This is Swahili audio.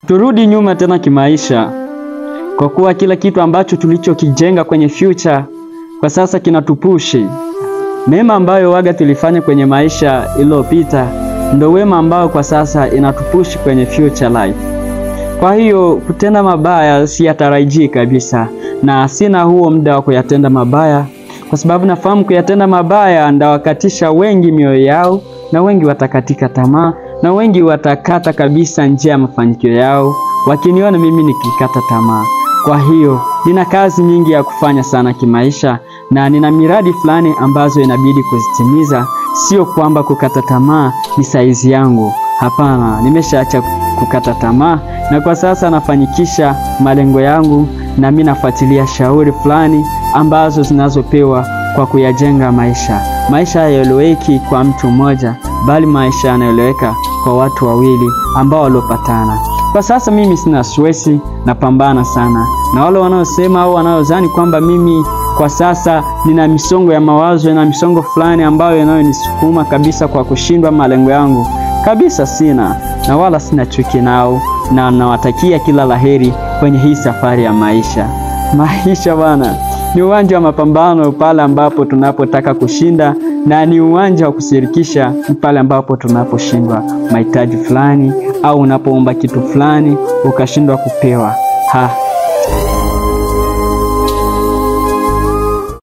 Turudi nyuma tena kimaisha, kwa kuwa kila kitu ambacho tulichokijenga kwenye future kwa sasa kinatupushi. Mema ambayo waga tulifanya kwenye maisha iliyopita ndio wema ambao kwa sasa inatupushi kwenye future life. Kwa hiyo kutenda mabaya siyatarajii kabisa, na sina huo muda wa kuyatenda mabaya, kwa sababu nafahamu kuyatenda mabaya ndawakatisha wengi mioyo yao, na wengi watakatika tamaa, na wengi watakata kabisa njia ya mafanikio yao wakiniona mimi nikikata tamaa. Kwa hiyo nina kazi nyingi ya kufanya sana kimaisha, na nina miradi fulani ambazo inabidi kuzitimiza. Sio kwamba kukata tamaa ni saizi yangu, hapana. Nimeshaacha kukata tamaa, na kwa sasa nafanyikisha malengo yangu, na mimi nafuatilia shauri fulani ambazo zinazopewa kwa kuyajenga maisha. Maisha hayaeleweki kwa mtu mmoja, bali maisha yanaeleweka kwa watu wawili ambao walopatana. Kwa sasa mimi sina stress, napambana sana. Na wale wanaosema au wanaozani kwamba mimi kwa sasa nina misongo ya mawazo na misongo fulani ambayo inayonisukuma kabisa kwa kushindwa malengo yangu, kabisa sina, na wala sina chuki nao, na nawatakia kila laheri kwenye hii safari ya maisha. Maisha bwana ni uwanja wa mapambano pale ambapo tunapotaka kushinda, na ni uwanja wa kushirikisha pale ambapo tunaposhindwa mahitaji fulani, au unapoomba kitu fulani ukashindwa kupewa.